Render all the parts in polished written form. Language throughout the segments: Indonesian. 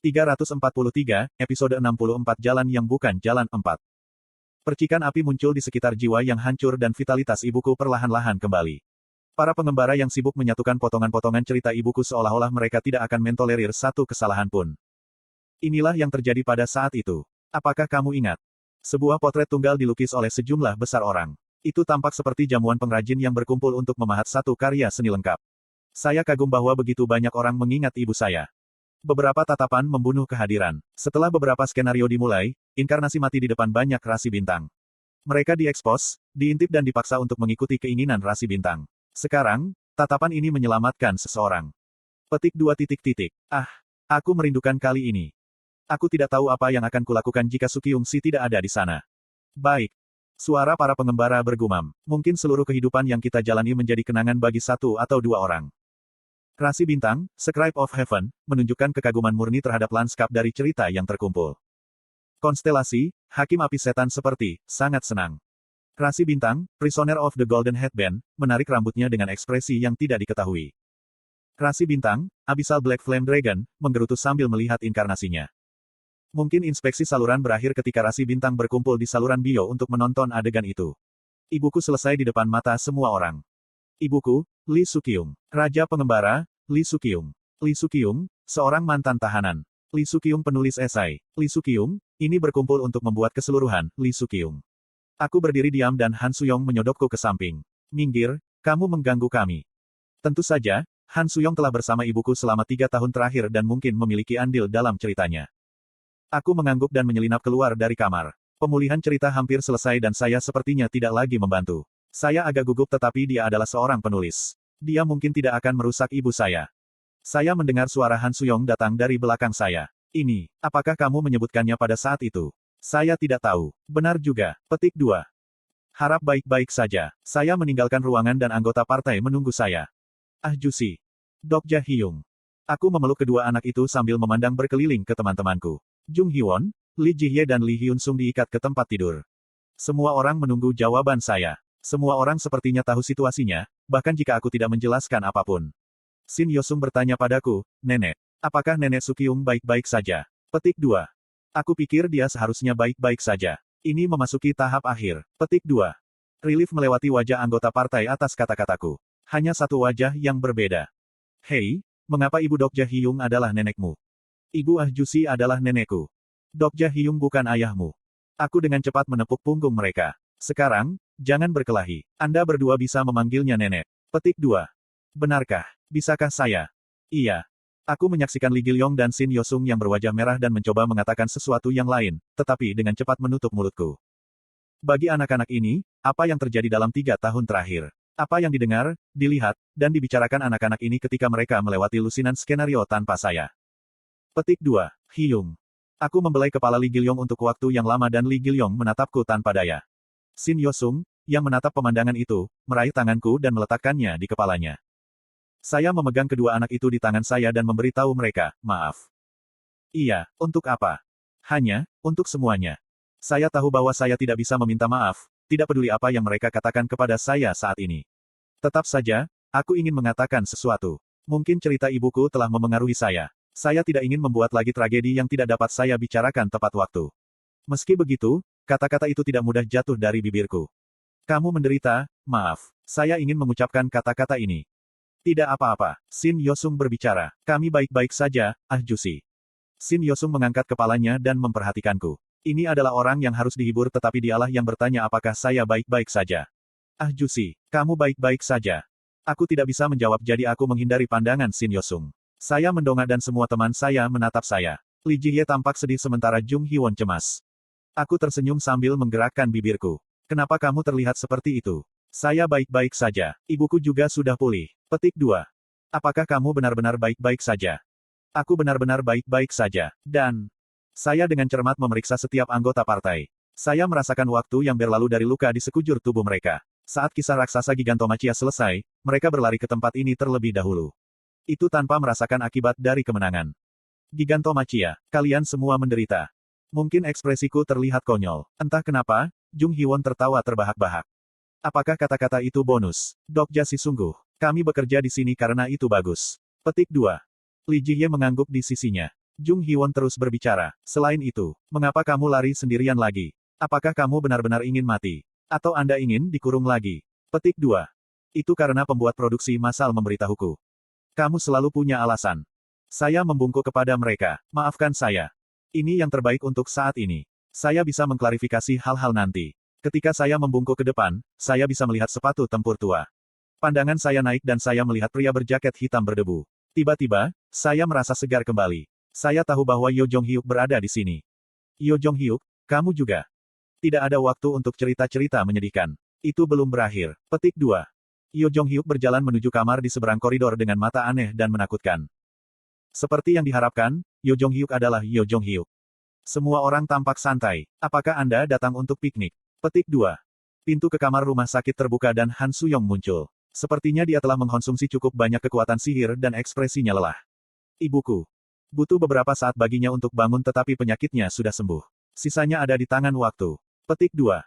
343, episode 64 Jalan yang bukan jalan 4. Percikan api muncul di sekitar jiwa yang hancur dan vitalitas ibuku perlahan-lahan kembali. Para pengembara yang sibuk menyatukan potongan-potongan cerita ibuku seolah-olah mereka tidak akan mentolerir satu kesalahan pun. Inilah yang terjadi pada saat itu. Apakah kamu ingat? Sebuah potret tunggal dilukis oleh sejumlah besar orang. Itu tampak seperti jamuan pengrajin yang berkumpul untuk memahat satu karya seni lengkap. Saya kagum bahwa begitu banyak orang mengingat ibu saya. Beberapa tatapan membunuh kehadiran. Setelah beberapa skenario dimulai, inkarnasi mati di depan banyak rasi bintang. Mereka diekspos, diintip dan dipaksa untuk mengikuti keinginan rasi bintang. Sekarang, tatapan ini menyelamatkan seseorang. Petik 2. Aku merindukan kali ini. Aku tidak tahu apa yang akan kulakukan jika Sukyung Si tidak ada di sana. Baik. Suara para pengembara bergumam. Mungkin seluruh kehidupan yang kita jalani menjadi kenangan bagi satu atau dua orang. Rasi bintang, Scribe of Heaven, menunjukkan kekaguman murni terhadap lanskap dari cerita yang terkumpul. Konstelasi, Hakim Api Setan seperti, sangat senang. Rasi bintang, Prisoner of the Golden Headband, menarik rambutnya dengan ekspresi yang tidak diketahui. Rasi bintang, Abyssal Black Flame Dragon, menggerutu sambil melihat inkarnasinya. Mungkin inspeksi saluran berakhir ketika rasi bintang berkumpul di saluran bio untuk menonton adegan itu. Ibuku selesai di depan mata semua orang. Ibuku, Lee Sukyung. Raja pengembara, Lee Sukyung. Lee Sukyung, seorang mantan tahanan. Lee Sukyung penulis esai. Lee Sukyung, ini berkumpul untuk membuat keseluruhan, Lee Sukyung. Aku berdiri diam dan Han Suyong menyodokku ke samping. Minggir, kamu mengganggu kami. Tentu saja, Han Suyong telah bersama ibuku selama 3 tahun terakhir dan mungkin memiliki andil dalam ceritanya. Aku mengangguk dan menyelinap keluar dari kamar. Pemulihan cerita hampir selesai dan saya sepertinya tidak lagi membantu. Saya agak gugup tetapi dia adalah seorang penulis. Dia mungkin tidak akan merusak ibu saya. Saya mendengar suara Han Suyong datang dari belakang saya. Ini, apakah kamu menyebutkannya pada saat itu? Saya tidak tahu. Benar juga. Petik 2. Harap baik-baik saja. Saya meninggalkan ruangan dan anggota partai menunggu saya. Ah Jusi. Dok Ja Hyung. Aku memeluk kedua anak itu sambil memandang berkeliling ke teman-temanku. Jung Hyewon, Lee Ji-hye dan Lee Hyun Sung diikat ke tempat tidur. Semua orang menunggu jawaban saya. Semua orang sepertinya tahu situasinya, bahkan jika aku tidak menjelaskan apapun. Shin Yosung bertanya padaku, Nenek, apakah Nenek Sukyung baik-baik saja? Petik 2. Aku pikir dia seharusnya baik-baik saja. Ini memasuki tahap akhir. Petik 2. Relief melewati wajah anggota partai atas kata-kataku. Hanya satu wajah yang berbeda. Hei, mengapa Ibu Dok Ja Hyung adalah nenekmu? Ibu Ah Jusi adalah nenekku. Dok Ja Hyung bukan ayahmu. Aku dengan cepat menepuk punggung mereka. Sekarang, jangan berkelahi. Anda berdua bisa memanggilnya nenek. Petik 2. Benarkah? Bisakah saya? Iya. Aku menyaksikan Lee Gilyong dan Shin Yosung yang berwajah merah dan mencoba mengatakan sesuatu yang lain, tetapi dengan cepat menutup mulutku. Bagi anak-anak ini, apa yang terjadi dalam 3 tahun terakhir? Apa yang didengar, dilihat, dan dibicarakan anak-anak ini ketika mereka melewati lusinan skenario tanpa saya? Petik 2. Hyung. Aku membelai kepala Lee Gilyong untuk waktu yang lama dan Lee Gilyong menatapku tanpa daya. Shin Yosung, yang menatap pemandangan itu, meraih tanganku dan meletakkannya di kepalanya. Saya memegang kedua anak itu di tangan saya dan memberitahu mereka, maaf. Iya, untuk apa? Hanya, untuk semuanya. Saya tahu bahwa saya tidak bisa meminta maaf, tidak peduli apa yang mereka katakan kepada saya saat ini. Tetap saja, aku ingin mengatakan sesuatu. Mungkin cerita ibuku telah memengaruhi saya. Saya tidak ingin membuat lagi tragedi yang tidak dapat saya bicarakan tepat waktu. Meski begitu, kata-kata itu tidak mudah jatuh dari bibirku. Kamu menderita, maaf. Saya ingin mengucapkan kata-kata ini. Tidak apa-apa, Shin Yosung berbicara. Kami baik-baik saja, Ah Jusi. Shin Yosung mengangkat kepalanya dan memperhatikanku. Ini adalah orang yang harus dihibur tetapi dialah yang bertanya apakah saya baik-baik saja. Ah Jusi, kamu baik-baik saja. Aku tidak bisa menjawab jadi aku menghindari pandangan Shin Yosung. Saya mendongak dan semua teman saya menatap saya. Lee Ji-hye tampak sedih sementara Jung Hyewon cemas. Aku tersenyum sambil menggerakkan bibirku. Kenapa kamu terlihat seperti itu? Saya baik-baik saja. Ibuku juga sudah pulih. Petik 2. Apakah kamu benar-benar baik-baik saja? Aku benar-benar baik-baik saja. Dan saya dengan cermat memeriksa setiap anggota partai. Saya merasakan waktu yang berlalu dari luka di sekujur tubuh mereka. Saat kisah raksasa Gigantomachia selesai, mereka berlari ke tempat ini terlebih dahulu. Itu tanpa merasakan akibat dari kemenangan. Gigantomachia, kalian semua menderita. Mungkin ekspresiku terlihat konyol. Entah kenapa, Jung Hyewon tertawa terbahak-bahak. Apakah kata-kata itu bonus? Dok Ja Si sungguh. Kami bekerja di sini karena itu bagus. Petik 2. Lee Ji-hye mengangguk di sisinya. Jung Hee-won terus berbicara. Selain itu, mengapa kamu lari sendirian lagi? Apakah kamu benar-benar ingin mati? Atau Anda ingin dikurung lagi? Petik 2. Itu karena pembuat produksi massal memberitahuku. Kamu selalu punya alasan. Saya membungkuk kepada mereka. Maafkan saya. Ini yang terbaik untuk saat ini. Saya bisa mengklarifikasi hal-hal nanti. Ketika saya membungkuk ke depan, saya bisa melihat sepatu tempur tua. Pandangan saya naik dan saya melihat pria berjaket hitam berdebu. Tiba-tiba, saya merasa segar kembali. Saya tahu bahwa Yo Jong-hyuk berada di sini. Yo Jong-hyuk, kamu juga. Tidak ada waktu untuk cerita-cerita menyedihkan. Itu belum berakhir. Petik 2. Yo Jong-hyuk berjalan menuju kamar di seberang koridor dengan mata aneh dan menakutkan. Seperti yang diharapkan, Yo Jong-hyuk adalah Yo Jong-hyuk. Semua orang tampak santai. Apakah Anda datang untuk piknik? Petik 2. Pintu ke kamar rumah sakit terbuka dan Han Suyong muncul. Sepertinya dia telah mengkonsumsi cukup banyak kekuatan sihir dan ekspresinya lelah. Ibuku. Butuh beberapa saat baginya untuk bangun tetapi penyakitnya sudah sembuh. Sisanya ada di tangan waktu. Petik 2.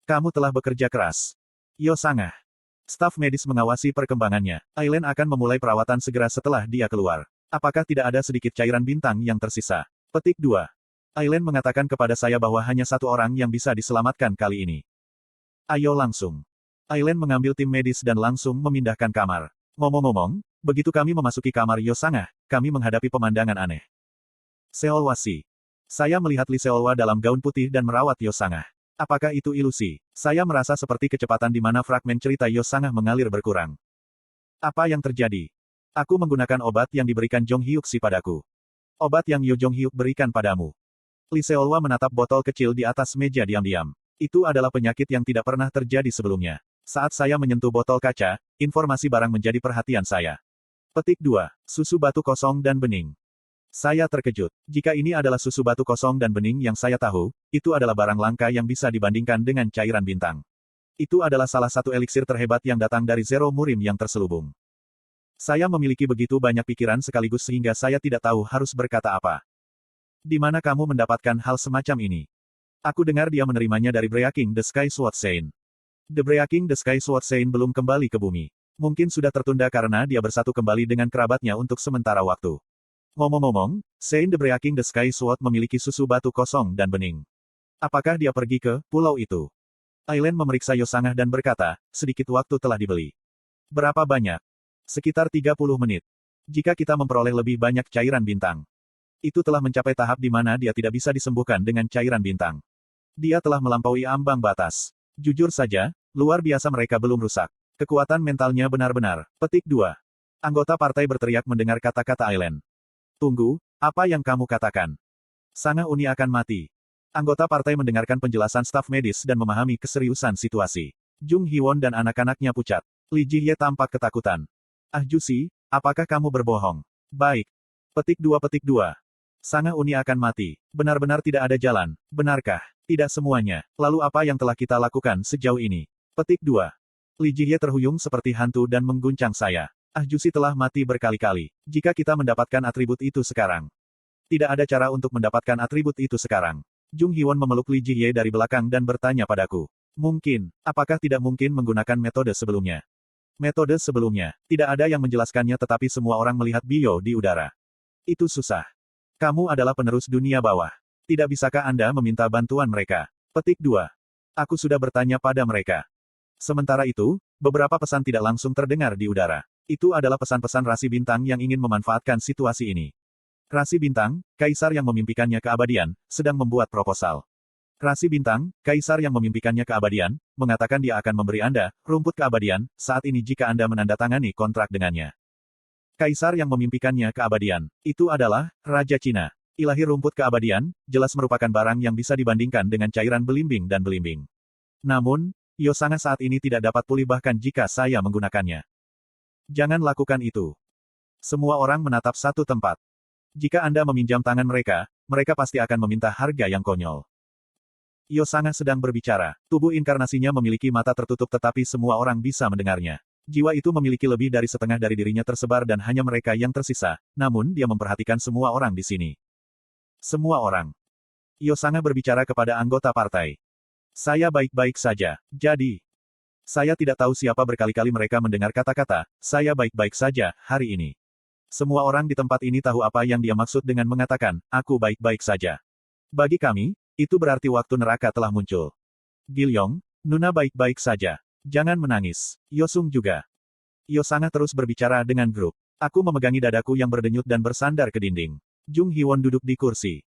Kamu telah bekerja keras. Yo Sangah. Staf medis mengawasi perkembangannya. Aileen akan memulai perawatan segera setelah dia keluar. Apakah tidak ada sedikit cairan bintang yang tersisa? Petik 2. Aileen mengatakan kepada saya bahwa hanya satu orang yang bisa diselamatkan kali ini. Ayo langsung. Aileen mengambil tim medis dan langsung memindahkan kamar. Ngomong-ngomong, begitu kami memasuki kamar Yo Sangah, kami menghadapi pemandangan aneh. Seolwa Si. Saya melihat Lee Seolwa dalam gaun putih dan merawat Yo Sangah. Apakah itu ilusi? Saya merasa seperti kecepatan di mana fragmen cerita Yo Sangah mengalir berkurang. Apa yang terjadi? Aku menggunakan obat yang diberikan Jong Hyuk Si padaku. Obat yang Yo Jong Hyuk berikan padamu. Lee Seolwa menatap botol kecil di atas meja diam-diam. Itu adalah penyakit yang tidak pernah terjadi sebelumnya. Saat saya menyentuh botol kaca, informasi barang menjadi perhatian saya. Petik 2. Susu batu kosong dan bening. Saya terkejut. Jika ini adalah susu batu kosong dan bening yang saya tahu, itu adalah barang langka yang bisa dibandingkan dengan cairan bintang. Itu adalah salah satu eliksir terhebat yang datang dari Zero Murim yang terselubung. Saya memiliki begitu banyak pikiran sekaligus sehingga saya tidak tahu harus berkata apa. Di mana kamu mendapatkan hal semacam ini? Aku dengar dia menerimanya dari Breaking the Sky Sword Saint. The Breaking the Sky Sword Saint belum kembali ke bumi. Mungkin sudah tertunda karena dia bersatu kembali dengan kerabatnya untuk sementara waktu. Ngomong-ngomong, Saint the Breaking the Sky Sword memiliki susu batu kosong dan bening. Apakah dia pergi ke pulau itu? Aileen memeriksa Yo Sangah dan berkata, sedikit waktu telah dibeli. Berapa banyak? Sekitar 30 menit. Jika kita memperoleh lebih banyak cairan bintang. Itu telah mencapai tahap di mana dia tidak bisa disembuhkan dengan cairan bintang. Dia telah melampaui ambang batas. Jujur saja, luar biasa mereka belum rusak. Kekuatan mentalnya benar-benar. Petik 2. Anggota partai berteriak mendengar kata-kata Aileen. Tunggu, apa yang kamu katakan? Sangah Uni akan mati. Anggota partai mendengarkan penjelasan staf medis dan memahami keseriusan situasi. Jung Hee-won dan anak-anaknya pucat. Lee Ji-hye tampak ketakutan. Ah Jusi, apakah kamu berbohong? Baik. Petik 2. Sangah Uni akan mati. Benar-benar tidak ada jalan, benarkah? Tidak semuanya. Lalu apa yang telah kita lakukan sejauh ini? Petik 2. Lee Ji-hye terhuyung seperti hantu dan mengguncang saya. Ah Jusi telah mati berkali-kali. Jika kita mendapatkan atribut itu sekarang. Tidak ada cara untuk mendapatkan atribut itu sekarang. Jung Hee-won memeluk Lee Ji-hye dari belakang dan bertanya padaku. Mungkin, apakah tidak mungkin menggunakan metode sebelumnya? Metode sebelumnya, tidak ada yang menjelaskannya tetapi semua orang melihat Bio di udara. Itu susah. Kamu adalah penerus dunia bawah. Tidak bisakah Anda meminta bantuan mereka? Petik 2. Aku sudah bertanya pada mereka. Sementara itu, beberapa pesan tidak langsung terdengar di udara. Itu adalah pesan-pesan rasi bintang yang ingin memanfaatkan situasi ini. Rasi bintang, kaisar yang memimpikannya keabadian, sedang membuat proposal. Rasi bintang, kaisar yang memimpikannya keabadian, mengatakan dia akan memberi Anda rumput keabadian saat ini jika Anda menandatangani kontrak dengannya. Kaisar yang memimpikannya keabadian, itu adalah Raja Cina. Ilahi rumput keabadian, jelas merupakan barang yang bisa dibandingkan dengan cairan belimbing dan belimbing. Namun, Yo Sangah saat ini tidak dapat pulih bahkan jika saya menggunakannya. Jangan lakukan itu. Semua orang menatap satu tempat. Jika Anda meminjam tangan mereka, mereka pasti akan meminta harga yang konyol. Yo Sangah sedang berbicara. Tubuh inkarnasinya memiliki mata tertutup tetapi semua orang bisa mendengarnya. Jiwa itu memiliki lebih dari setengah dari dirinya tersebar dan hanya mereka yang tersisa, namun dia memperhatikan semua orang di sini. Semua orang. Yo Sangah berbicara kepada anggota partai. Saya baik-baik saja. Jadi, saya tidak tahu siapa berkali-kali mereka mendengar kata-kata, saya baik-baik saja, hari ini. Semua orang di tempat ini tahu apa yang dia maksud dengan mengatakan, aku baik-baik saja. Bagi kami, itu berarti waktu neraka telah muncul. Gilyong, Nuna baik-baik saja. Jangan menangis. Yosung juga. Yosanga terus berbicara dengan grup. Aku memegangi dadaku yang berdenyut dan bersandar ke dinding. Jung Hiwon duduk di kursi.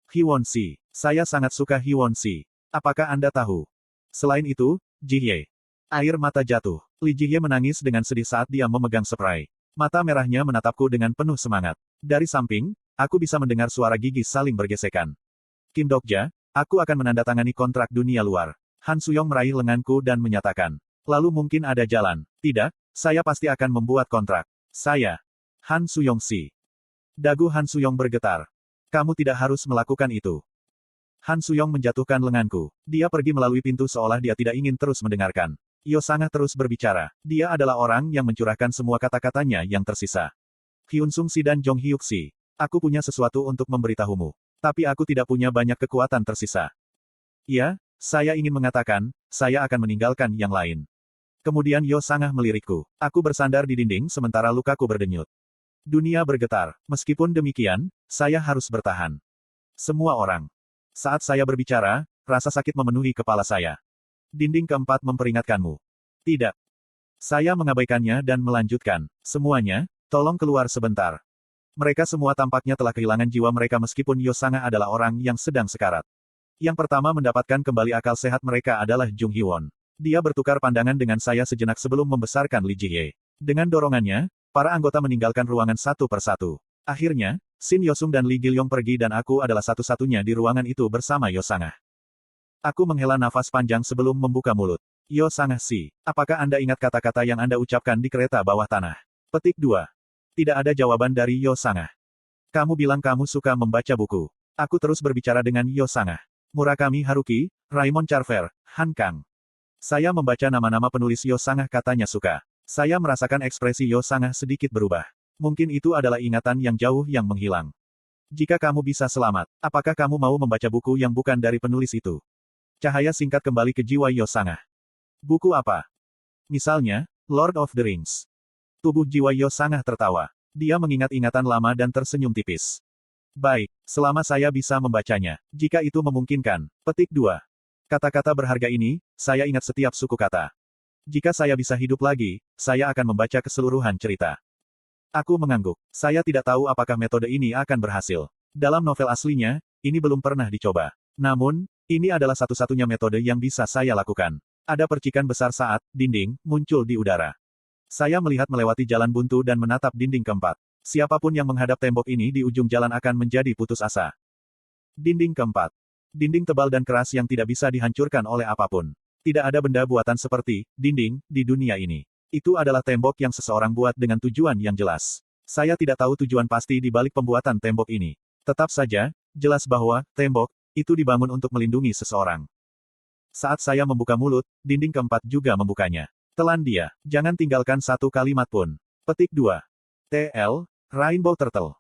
Hiwon-si. Saya sangat suka Hiwon-si. Apakah Anda tahu? Selain itu, Jihye. Air mata jatuh. Li Jihye menangis dengan sedih saat dia memegang spray. Mata merahnya menatapku dengan penuh semangat. Dari samping, aku bisa mendengar suara gigi saling bergesekan. Kim Dokja, aku akan menandatangani kontrak dunia luar. Han Suyong meraih lenganku dan menyatakan. Lalu mungkin ada jalan. Tidak, saya pasti akan membuat kontrak. Saya. Han Suyong si. Dagu Han Suyong bergetar. Kamu tidak harus melakukan itu. Han Suyong menjatuhkan lenganku. Dia pergi melalui pintu seolah dia tidak ingin terus mendengarkan. Yosanga terus berbicara. Dia adalah orang yang mencurahkan semua kata-katanya yang tersisa. Hyun Sung Si dan Jong Hyuk Si. Aku punya sesuatu untuk memberitahumu. Tapi aku tidak punya banyak kekuatan tersisa. Ya, saya ingin mengatakan, saya akan meninggalkan yang lain. Kemudian Yosanga melirikku. Aku bersandar di dinding sementara lukaku berdenyut. Dunia bergetar. Meskipun demikian, saya harus bertahan. Semua orang. Saat saya berbicara, rasa sakit memenuhi kepala saya. Dinding keempat memperingatkanmu. Tidak. Saya mengabaikannya dan melanjutkan. Semuanya, tolong keluar sebentar. Mereka semua tampaknya telah kehilangan jiwa mereka meskipun Yosanga adalah orang yang sedang sekarat. Yang pertama mendapatkan kembali akal sehat mereka adalah Jung Hiwon. Dia bertukar pandangan dengan saya sejenak sebelum membesarkan Li Jihye. Dengan dorongannya, para anggota meninggalkan ruangan satu persatu. Akhirnya, Shin Yosung dan Lee Gilyong pergi dan aku adalah satu-satunya di ruangan itu bersama Yosanga. Aku menghela nafas panjang sebelum membuka mulut. Yosanga si, apakah Anda ingat kata-kata yang Anda ucapkan di kereta bawah tanah? Petik 2. Tidak ada jawaban dari Yosanga. Kamu bilang kamu suka membaca buku. Aku terus berbicara dengan Yosanga. Murakami Haruki, Raymond Carver, Han Kang. Saya membaca nama-nama penulis Yosanga katanya suka. Saya merasakan ekspresi Yosanga sedikit berubah. Mungkin itu adalah ingatan yang jauh yang menghilang. Jika kamu bisa selamat, apakah kamu mau membaca buku yang bukan dari penulis itu? Cahaya singkat kembali ke jiwa Yosanga. Buku apa? Misalnya, Lord of the Rings. Tubuh jiwa Yosanga tertawa. Dia mengingat ingatan lama dan tersenyum tipis. Baik, selama saya bisa membacanya. Jika itu memungkinkan. Petik 2. Kata-kata berharga ini, saya ingat setiap suku kata. Jika saya bisa hidup lagi, saya akan membaca keseluruhan cerita. Aku mengangguk. Saya tidak tahu apakah metode ini akan berhasil. Dalam novel aslinya, ini belum pernah dicoba. Namun, ini adalah satu-satunya metode yang bisa saya lakukan. Ada percikan besar saat dinding muncul di udara. Saya melihat melewati jalan buntu dan menatap dinding keempat. Siapapun yang menghadap tembok ini di ujung jalan akan menjadi putus asa. Dinding keempat. Dinding tebal dan keras yang tidak bisa dihancurkan oleh apapun. Tidak ada benda buatan seperti dinding di dunia ini. Itu adalah tembok yang seseorang buat dengan tujuan yang jelas. Saya tidak tahu tujuan pasti di balik pembuatan tembok ini. Tetap saja, jelas bahwa tembok itu dibangun untuk melindungi seseorang. Saat saya membuka mulut, dinding keempat juga membukanya. Telan dia. Jangan tinggalkan satu kalimat pun. Petik 2. TL, Rainbow Turtle.